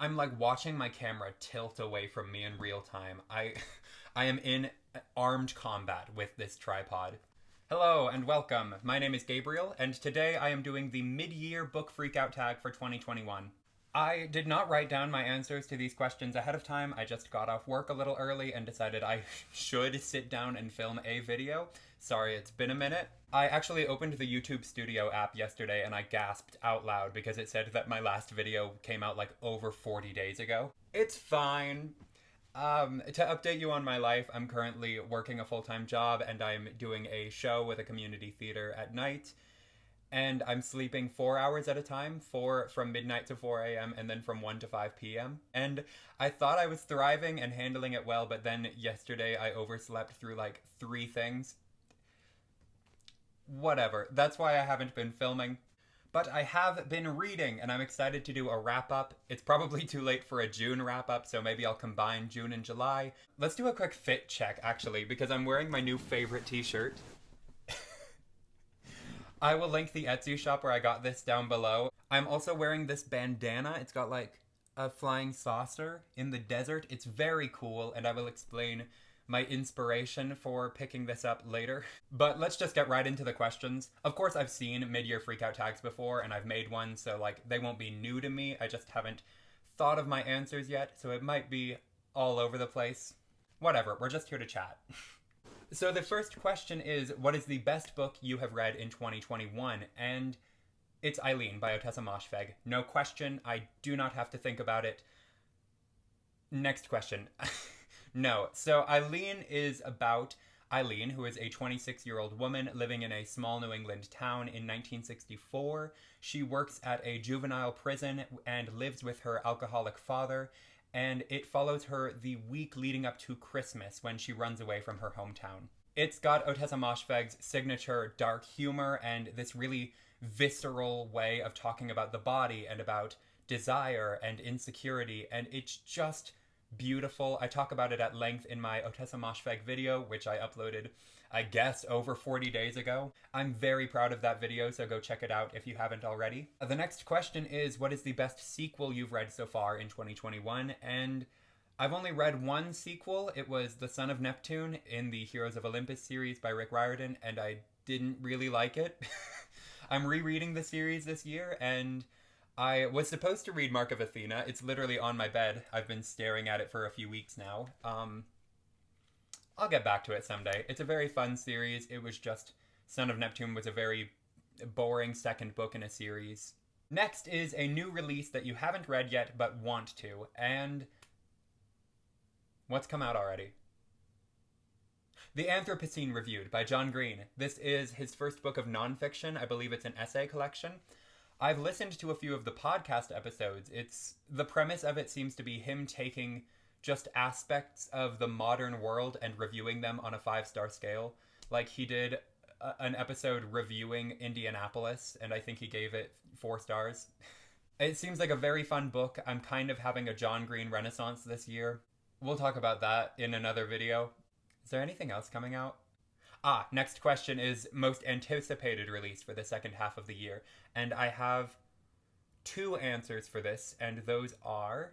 I'm like watching my camera tilt away from me in real time. I am in armed combat with this tripod. Hello and welcome. My name is Gabriel, and today I am doing the mid-year book freakout tag for 2021. I did not write down my answers to these questions ahead of time. I just got off work a little early and decided I should sit down and film a video. Sorry, it's been a minute. I actually opened the YouTube Studio app yesterday and I gasped out loud because it said that my last video came out like over 40 days ago. It's fine. To update you on my life, I'm currently working a full-time job and I'm doing a show with a community theater at night. And I'm sleeping 4 hours at a time, from midnight to 4 a.m. and then from 1 to 5 p.m. And I thought I was thriving and handling it well, but then yesterday I overslept through like 3 things. Whatever. That's why I haven't been filming. But I have been reading, and I'm excited to do a wrap up. It's probably too late for a June wrap up, so maybe I'll combine June and July. Let's do a quick fit check, actually, because I'm wearing my new favorite t shirt. I will link the Etsy shop where I got this down below. I'm also wearing this bandana. It's got like a flying saucer in the desert. It's very cool, and I will explain my inspiration for picking this up later. But let's just get right into the questions. Of course, I've seen mid-year freakout tags before, and I've made one, so like they won't be new to me. I just haven't thought of my answers yet, so it might be all over the place. Whatever, we're just here to chat. So the first question is, what is the best book you have read in 2021? And it's Eileen by Ottessa Moshfegh. No question, I do not have to think about it. Next question. No, so Eileen is about Eileen, who is a 26-year-old woman living in a small New England town in 1964. She works at a juvenile prison and lives with her alcoholic father, and it follows her the week leading up to Christmas when she runs away from her hometown. It's got Ottessa Moshfegh's signature dark humor and this really visceral way of talking about the body and about desire and insecurity, and it's just beautiful. I talk about it at length in my Ottessa Moshfegh video, which I uploaded, I guess, over 40 days ago. I'm very proud of that video, so go check it out if you haven't already. The next question is, what is the best sequel you've read so far in 2021? And I've only read one sequel. It was The Son of Neptune in the Heroes of Olympus series by Rick Riordan, and I didn't really like it. I'm rereading the series this year, and I was supposed to read Mark of Athena. It's literally on my bed. I've been staring at it for a few weeks now. I'll get back to it someday. It's a very fun series. It was just Son of Neptune was a very boring second book in a series. Next is a new release that you haven't read yet but want to, and what's come out already? The Anthropocene Reviewed by John Green. This is his first book of nonfiction. I believe it's an essay collection. I've listened to a few of the podcast episodes. The premise of it seems to be him taking just aspects of the modern world and reviewing them on a 5-star scale. Like he did an episode reviewing Indianapolis, and I think he gave it 4 stars. It seems like a very fun book. I'm kind of having a John Green renaissance this year. We'll talk about that in another video. Is there anything else coming out? Next question is most anticipated release for the second half of the year. And I have 2 answers for this, and those are...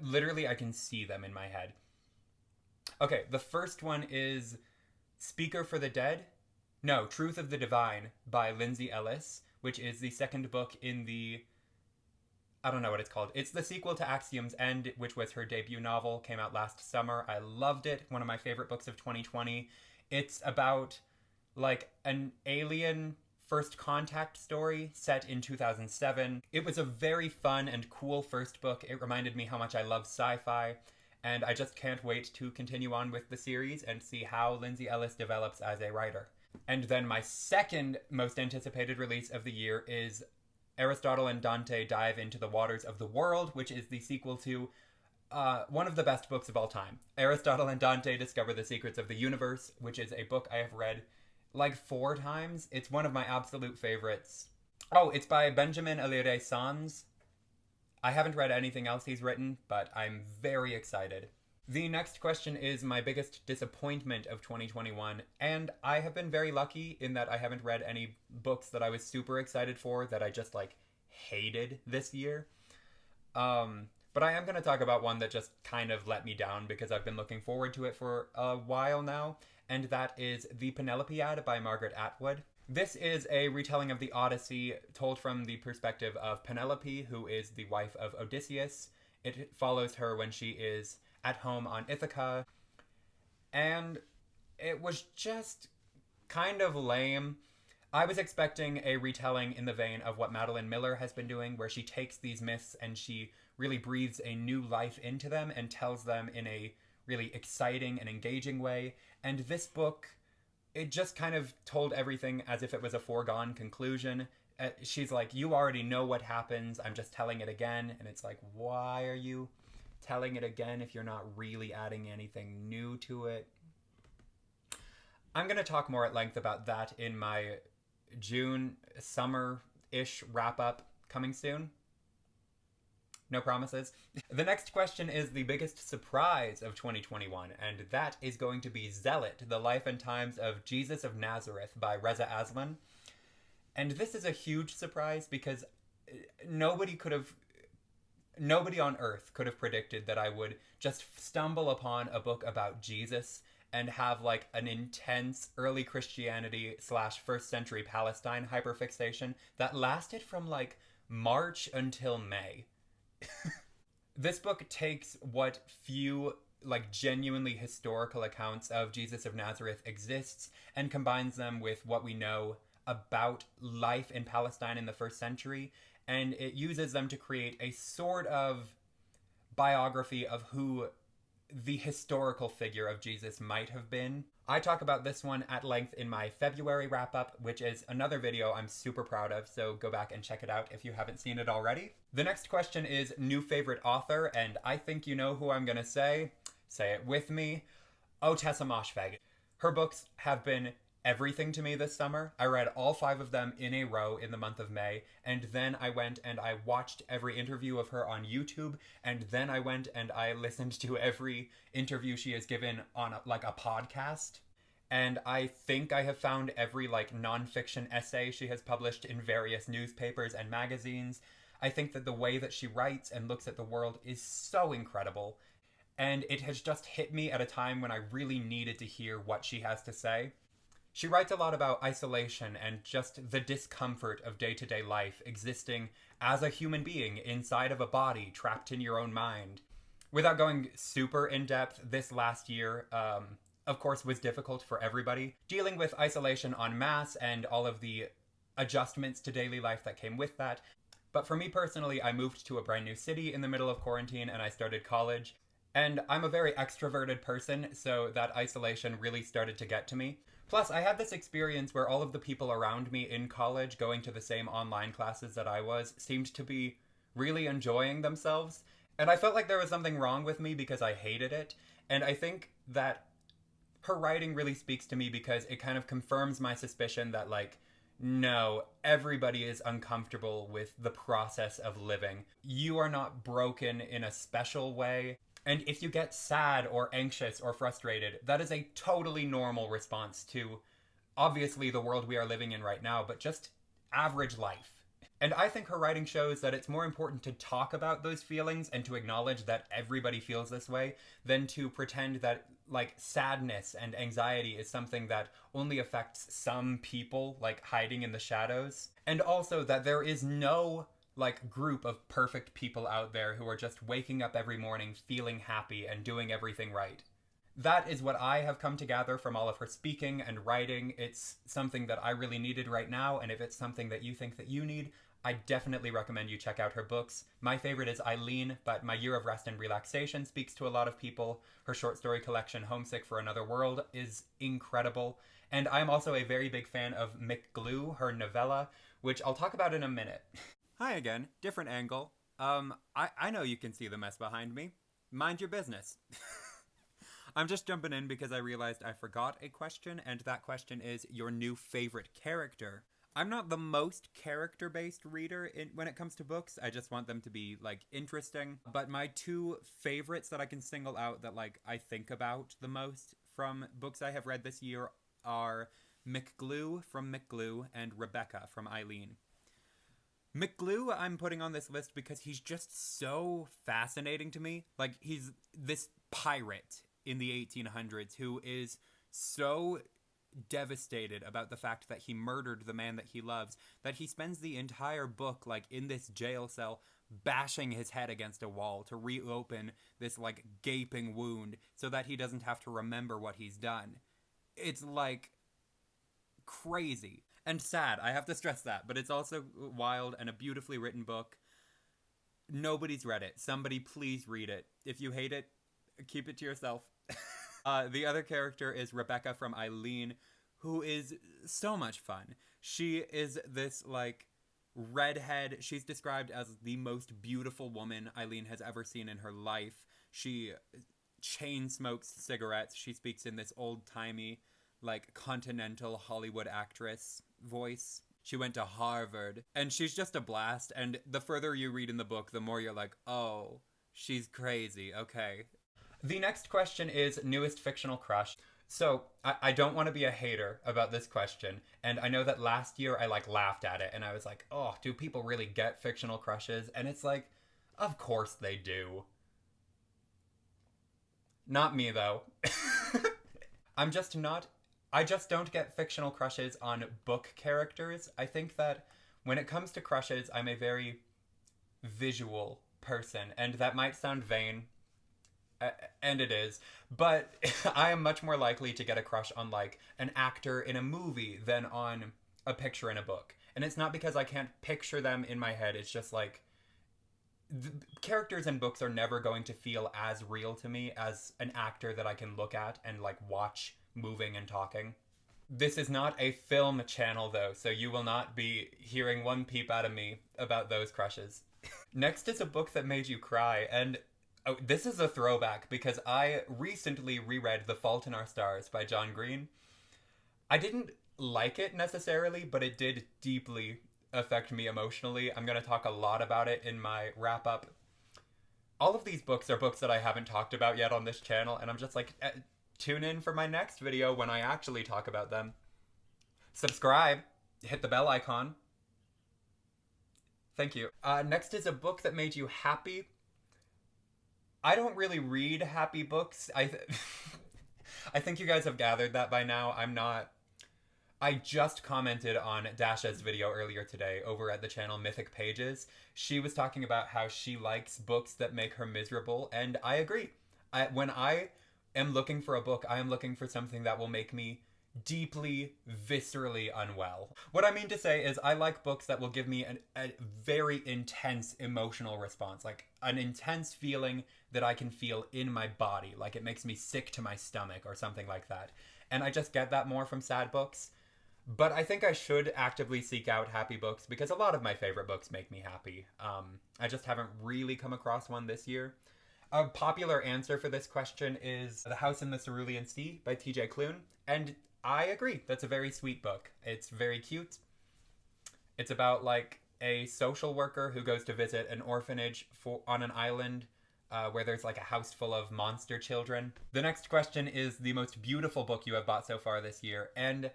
literally, I can see them in my head. Okay, the first one is Speaker for the Dead? No, Truth of the Divine by Lindsay Ellis, which is the second book in the... I don't know what it's called. It's the sequel to Axiom's End, which was her debut novel, came out last summer. I loved it. One of my favorite books of 2020. It's about, like, an alien first contact story set in 2007. It was a very fun and cool first book. It reminded me how much I love sci-fi, and I just can't wait to continue on with the series and see how Lindsay Ellis develops as a writer. And then my second most anticipated release of the year is Aristotle and Dante Dive into the Waters of the World, which is the sequel to one of the best books of all time. Aristotle and Dante Discover the Secrets of the Universe, which is a book I have read like 4 times. It's one of my absolute favorites. Oh, it's by Benjamin Alire Sans. I haven't read anything else he's written, but I'm very excited. The next question is my biggest disappointment of 2021, and I have been very lucky in that I haven't read any books that I was super excited for that I just, like, hated this year. But I am going to talk about one that just kind of let me down because I've been looking forward to it for a while now, and that is The Penelopiad by Margaret Atwood. This is a retelling of the Odyssey told from the perspective of Penelope, who is the wife of Odysseus. It follows her when she is at home on Ithaca, and it was just kind of lame. I was expecting a retelling in the vein of what Madeline Miller has been doing, where she takes these myths and she really breathes a new life into them and tells them in a really exciting and engaging way. And this book, it just kind of told everything as if it was a foregone conclusion. She's like, you already know what happens, I'm just telling it again. And it's like, why are you telling it again if you're not really adding anything new to it? I'm going to talk more at length about that in my June summer-ish wrap-up coming soon. No promises. The next question is the biggest surprise of 2021, and that is going to be Zealot, The Life and Times of Jesus of Nazareth by Reza Aslan. And this is a huge surprise because nobody on earth could have predicted that I would just stumble upon a book about Jesus and have like an intense early Christianity / first century Palestine hyperfixation that lasted from like March until May. This book takes what few like genuinely historical accounts of Jesus of Nazareth exists and combines them with what we know about life in Palestine in the first century, and it uses them to create a sort of biography of who the historical figure of Jesus might have been. I talk about this one at length in my February wrap-up, which is another video I'm super proud of, so go back and check it out if you haven't seen it already. The next question is new favorite author, and I think you know who I'm gonna say. Say it with me. Tessa Moshfegh. Her books have been everything to me this summer. I read all 5 of them in a row in the month of May, and then I went and I watched every interview of her on YouTube, and then I went and I listened to every interview she has given on a podcast. And I think I have found every nonfiction essay she has published in various newspapers and magazines. I think that the way that she writes and looks at the world is so incredible, and it has just hit me at a time when I really needed to hear what she has to say. She writes a lot about isolation and just the discomfort of day-to-day life, existing as a human being inside of a body trapped in your own mind. Without going super in-depth, this last year, of course, was difficult for everybody. Dealing with isolation en masse and all of the adjustments to daily life that came with that. But for me personally, I moved to a brand new city in the middle of quarantine and I started college. And I'm a very extroverted person, so that isolation really started to get to me. Plus, I had this experience where all of the people around me in college going to the same online classes that I was seemed to be really enjoying themselves. And I felt like there was something wrong with me because I hated it. And I think that her writing really speaks to me because it kind of confirms my suspicion that, no, everybody is uncomfortable with the process of living. You are not broken in a special way. And if you get sad or anxious or frustrated, that is a totally normal response to, obviously, the world we are living in right now, but just average life. And I think her writing shows that it's more important to talk about those feelings and to acknowledge that everybody feels this way than to pretend that, sadness and anxiety is something that only affects some people, hiding in the shadows. And also that there is no group of perfect people out there who are just waking up every morning feeling happy and doing everything right. That is what I have come to gather from all of her speaking and writing. It's something that I really needed right now, and if it's something that you think that you need, I definitely recommend you check out her books. My favorite is Eileen, but My Year of Rest and Relaxation speaks to a lot of people. Her short story collection, Homesick for Another World, is incredible. And I'm also a very big fan of McGlue, her novella, which I'll talk about in a minute. Hi again, different angle. I know you can see the mess behind me. Mind your business. I'm just jumping in because I realized I forgot a question, and that question is your new favorite character. I'm not the most character-based reader when it comes to books. I just want them to be, interesting. But my 2 favorites that I can single out that, I think about the most from books I have read this year are McGlue from McGlue and Rebecca from Eileen. McGlue I'm putting on this list because he's just so fascinating to me. Like, he's this pirate in the 1800s who is so devastated about the fact that he murdered the man that he loves that he spends the entire book, like, in this jail cell bashing his head against a wall to reopen this, like, gaping wound so that he doesn't have to remember what he's done. It's, like, crazy and sad. I have to stress that, but it's also wild and a beautifully written book. Nobody's read it. Somebody please read it. If you hate it, keep it to yourself. The other character is Rebecca from Eileen, who is so much fun. She is this, like, redhead. She's described as the most beautiful woman Eileen has ever seen in her life. She chain smokes cigarettes. She speaks in this old-timey, like, continental Hollywood actress voice. She went to Harvard, and she's just a blast, and the further you read in the book, the more you're like, oh, she's crazy, okay. The next question is newest fictional crush. So, I don't want to be a hater about this question, and I know that last year I, like, laughed at it, and I was like, oh, do people really get fictional crushes? And it's like, of course they do. Not me, though. I just don't get fictional crushes on book characters. I think that when it comes to crushes, I'm a very visual person, and that might sound vain, and it is, but I am much more likely to get a crush on, like, an actor in a movie than on a picture in a book. And it's not because I can't picture them in my head, it's just, like, characters in books are never going to feel as real to me as an actor that I can look at and, like, watch moving and talking. This is not a film channel, though, so you will not be hearing one peep out of me about those crushes. Next is a book that made you cry, and oh, this is a throwback because I recently reread The Fault in Our Stars by John Green. I didn't like it necessarily, but it did deeply affect me emotionally. I'm going to talk a lot about it in my wrap-up. All of these books are books that I haven't talked about yet on this channel, and I'm just like, tune in for my next video when I actually talk about them. Subscribe. Hit the bell icon. Thank you. Next is a book that made you happy. I don't really read happy books. I think you guys have gathered that by now. I just commented on Dasha's video earlier today over at the channel Mythic Pages. She was talking about how she likes books that make her miserable, and I agree. When I am looking for a book, I am looking for something that will make me deeply, viscerally unwell. What I mean to say is I like books that will give me a very intense emotional response, like an intense feeling that I can feel in my body, like it makes me sick to my stomach or something like that. And I just get that more from sad books. But I think I should actively seek out happy books because a lot of my favorite books make me happy. I just haven't really come across one this year. A popular answer for this question is The House in the Cerulean Sea by T.J. Klune, and I agree. That's a very sweet book. It's very cute. It's about, like, a social worker who goes to visit an orphanage on an island where there's, like, a house full of monster children. The next question is the most beautiful book you have bought so far this year, and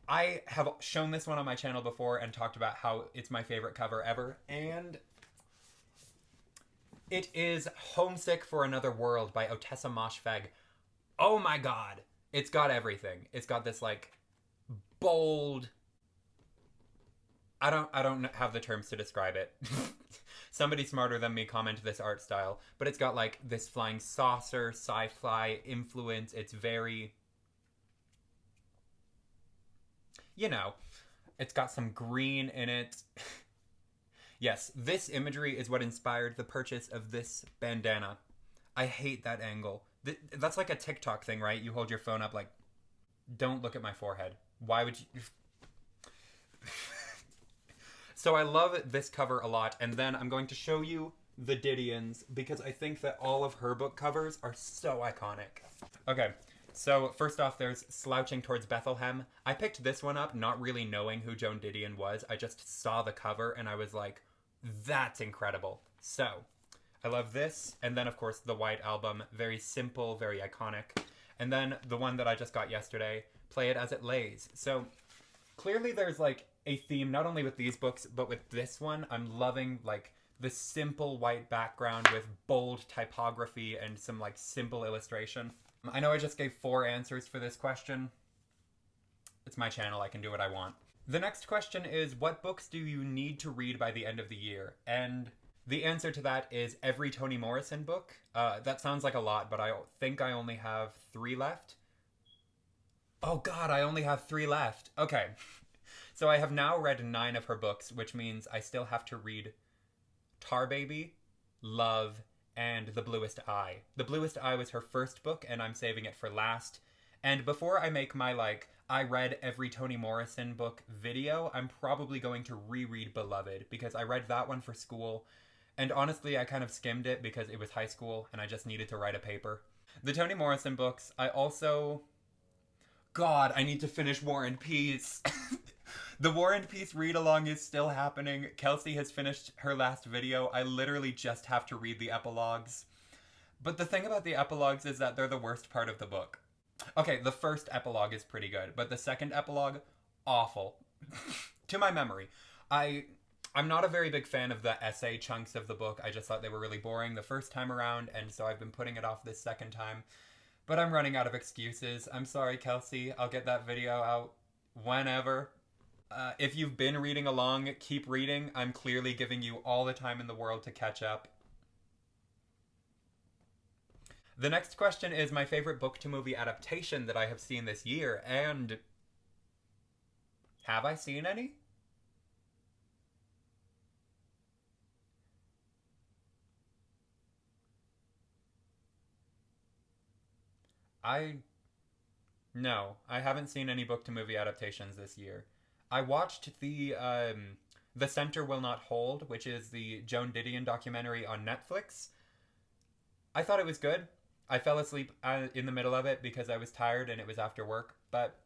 I have shown this one on my channel before and talked about how it's my favorite cover ever, and it is Homesick for Another World by Otessa Moshfegh. Oh my god! It's got everything. It's got this, like, bold... I don't have the terms to describe it. Somebody smarter than me commented this art style. But it's got, like, this flying saucer, sci-fi influence. It's very... You know. It's got some green in it. Yes, this imagery is what inspired the purchase of this bandana. I hate that angle. That's like a TikTok thing, right? You hold your phone up like, don't look at my forehead. Why would you... So I love this cover a lot, and then I'm going to show you the Didions, because I think that all of her book covers are so iconic. Okay, so first off, there's Slouching Towards Bethlehem. I picked this one up not really knowing who Joan Didion was. I just saw the cover, and I was like, that's incredible. So, I love this, and then of course the White Album, very simple, very iconic. And then the one that I just got yesterday, Play It As It Lays. So, clearly there's like a theme not only with these books but with this one. I'm loving like the simple white background with bold typography and some like simple illustration. I know I just gave 4 answers for this question. It's my channel, I can do what I want. The next question is, what books do you need to read by the end of the year? And the answer to that is every Toni Morrison book. That sounds like a lot, but I think I only have 3 left. Oh god, I only have 3 left. Okay. So I have now read 9 of her books, which means I still have to read Tar Baby, Love, and The Bluest Eye. The Bluest Eye was her first book, and I'm saving it for last. And before I make my, like, I read every Toni Morrison book video, I'm probably going to reread Beloved, because I read that one for school, and honestly, I kind of skimmed it because it was high school, and I just needed to write a paper. The Toni Morrison books, I also... God, I need to finish War and Peace. The War and Peace read-along is still happening. Kelsey has finished her last video. I literally just have to read the epilogues. But the thing about the epilogues is that they're the worst part of the book. Okay, the first epilogue is pretty good, but the second epilogue, awful. To my memory. I'm not a very big fan of the essay chunks of the book. I just thought they were really boring the first time around, and so I've been putting it off this second time. But I'm running out of excuses. I'm sorry, Kelsey. I'll get that video out whenever. If you've been reading along, keep reading. I'm clearly giving you all the time in the world to catch up. The next question is my favorite book-to-movie adaptation that I have seen this year, and... have I seen any? No, I haven't seen any book-to-movie adaptations this year. I watched The Center Will Not Hold, which is the Joan Didion documentary on Netflix. I thought it was good. I fell asleep in the middle of it because I was tired and it was after work. But,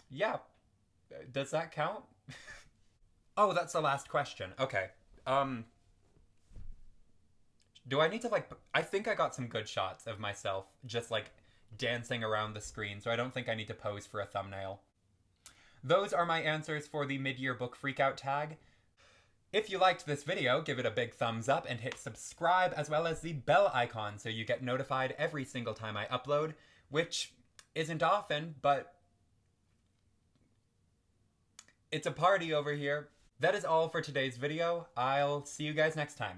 yeah. Does that count? Oh, that's the last question. Okay. Do I need to, like... I think I got some good shots of myself just, like, dancing around the screen, so I don't think I need to pose for a thumbnail. Those are my answers for the mid-year book freakout tag. If you liked this video, give it a big thumbs up and hit subscribe, as well as the bell icon so you get notified every single time I upload, which isn't often, but it's a party over here. That is all for today's video. I'll see you guys next time.